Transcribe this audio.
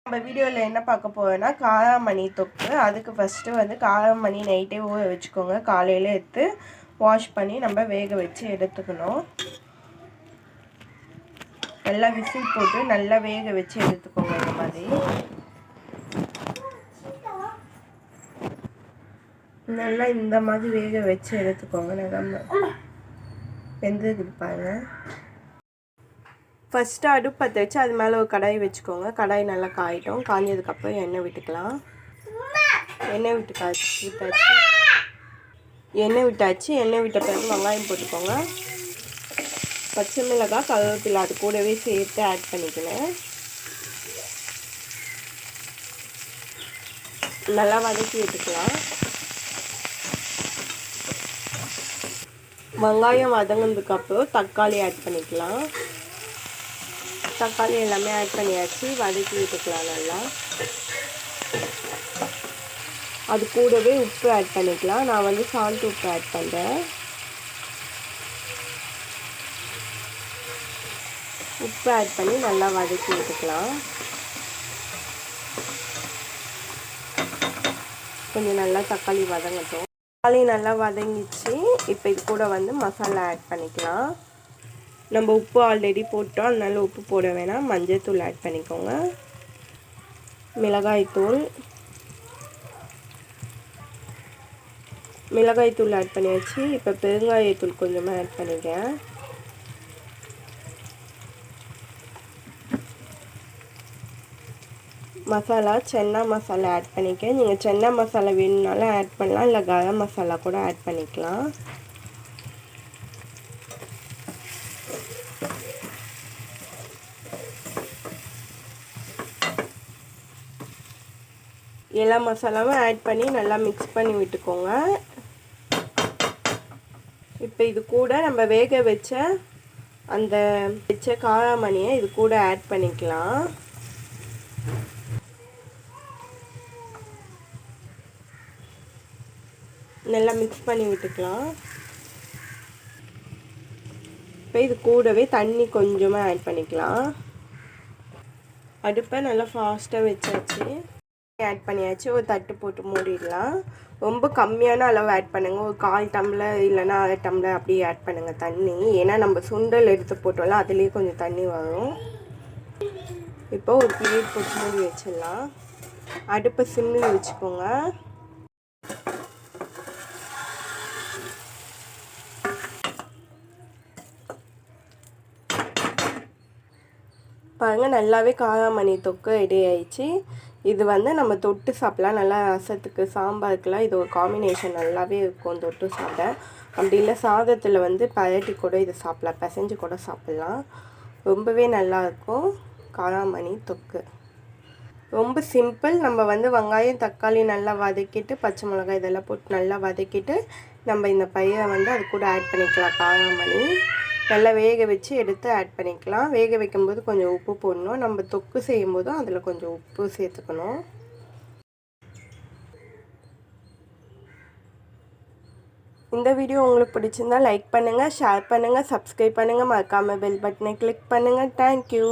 நம்ம வீடியோவில் என்ன பார்க்க போகிறோன்னா காராமணி தொக்கு. அதுக்கு ஃபஸ்ட்டு வந்து காராமணி நைட்டே ஊற வச்சுக்கோங்க. காலையில் எடுத்து வாஷ் பண்ணி நம்ம வேக வச்சு எடுத்துக்கணும். நல்லா விசில் போட்டு நல்லா வேக வச்சு எடுத்துக்கோங்க. இந்த மாதிரி நல்லா இந்த மாதிரி வேக வச்சு எடுத்துக்கோங்க. நல்லா வெந்தது பாருங்க. ஃபஸ்ட்டு அடுப்பு பற்ற வச்சு அது மேலே ஒரு கடாய் வச்சுக்கோங்க. கடாய் நல்லா காயிட்டோம். காய்ஞ்சதுக்கப்புறம் எண்ணெய் விட்டுக்கலாம். எண்ணெய் விட்டாச்சு. எண்ணெய் விட்ட பிறகு வெங்காயம் போட்டுக்கோங்க. பச்சை மிளகாய், கருவேப்பிலை அது கூடவே சேர்த்து ஆட் பண்ணிக்கணும். நல்லா வதக்கி விட்டுக்கலாம். வெங்காயம் வதங்கினதுக்கப்புறம் தக்காளி ஆட் பண்ணிக்கலாம். தக்காளி எல்லாமே ஆட் பண்ணியாச்சு. வதக்கி விட்டுக்கலாம் நல்லா. அது கூடவே உப்பு ஆட் பண்ணிக்கலாம். நான் வந்து சால்ட் உப்பு ஆட் பண்ணுறேன். உப்பு ஆட் பண்ணி நல்லா வதக்கி விட்டுக்கலாம். கொஞ்சம் நல்லா தக்காளி வதங்கட்டும். தக்காளி நல்லா வதங்கிச்சு. இப்போ இது கூட வந்து மசாலா ஆட் பண்ணிக்கலாம். நம்ம உப்பு ஆல்ரெடி போட்டோம், அதனால உப்பு போட வேணாம். மஞ்சள்தூள் ஆட் பண்ணிக்கோங்க. மிளகாய்த்தூள் ஆட் பண்ணியாச்சு. இப்போ பெருங்காயத்தூள் கொஞ்சமாக ஆட் பண்ணிக்கிறேன். மசாலா சென்னா மசாலா ஆட் பண்ணிக்க. நீங்கள் சென்னா மசாலா வேணும்னாலும் ஆட் பண்ணலாம், இல்லை கரம் மசாலா கூட ஆட் பண்ணிக்கலாம். எல்லா மசாலாவும் ஆட் பண்ணி நல்லா மிக்ஸ் பண்ணி விட்டுக்கோங்க. இப்போ இது கூட நம்ம வேக வச்ச அந்த காராமணியை இது கூட ஆட் பண்ணிக்கலாம். நல்லா மிக்ஸ் பண்ணி விட்டுக்கலாம். இப்போ இது கூடவே தண்ணி கொஞ்சமாக ஆட் பண்ணிக்கலாம். அடுப்பை நல்லா ஃபாஸ்ட்டாக வச்சாச்சு. ஆட் பண்ணியாச்சு. ஒரு தட்டு போட்டு மூடிடலாம். ரொம்ப கம்மியான அளவு ஆட் பண்ணுங்கள். ஒரு 1/4 டம்ளர் இல்லைன்னா 1/2 டம்ளர் அப்படியே ஆட் பண்ணுங்கள் தண்ணி. ஏன்னா நம்ம சுண்டல் எடுத்து போட்டோம்ல, அதுலேயே கொஞ்சம் தண்ணி வரும். இப்போ ஒரு பிளேட் போட்டு மூடி வச்சிடலாம். அடுப்பை சிம்மில் வச்சுக்கோங்க. பாருங்கள், நல்லாவே காராமணி தொக்கு ரெடி ஆயிடுச்சு. இது வந்து நம்ம தொட்டு சாப்பிடலாம். நல்லா ரசத்துக்கு, சாம்பாருக்குலாம் இது ஒரு காம்பினேஷன் நல்லாவே இருக்கும் தொட்டு சாப்பிட. அப்படி இல்லை சாதத்தில் வந்து பரட்டி கூட இது சாப்பிடலாம், பிசைஞ்சு கூட சாப்பிட்லாம். ரொம்பவே நல்லாயிருக்கும் காராமணி தொக்கு. ரொம்ப சிம்பிள். நம்ம வந்து வெங்காயம், தக்காளி நல்லா வதக்கிட்டு, பச்சை மிளகாய் இதெல்லாம் போட்டு நல்லா வதக்கிட்டு நம்ம இந்த பயிரை வந்து அது கூட ஆட் பண்ணிக்கலாம். காராமணி நல்லா வேக வச்சு எடுத்து ஆட் பண்ணிக்கலாம். வேக வைக்கும்போது கொஞ்சம் உப்பு போடணும். நம்ம தொக்கு செய்யும்போதும் அதில் கொஞ்சம் உப்பு சேர்த்துக்கணும். இந்த வீடியோ உங்களுக்கு பிடிச்சிருந்தால் லைக் பண்ணுங்கள், ஷேர் பண்ணுங்கள், சப்ஸ்கிரைப் பண்ணுங்கள், மறக்காமல் பெல் பட்டனை கிளிக் பண்ணுங்கள். தேங்க்யூ.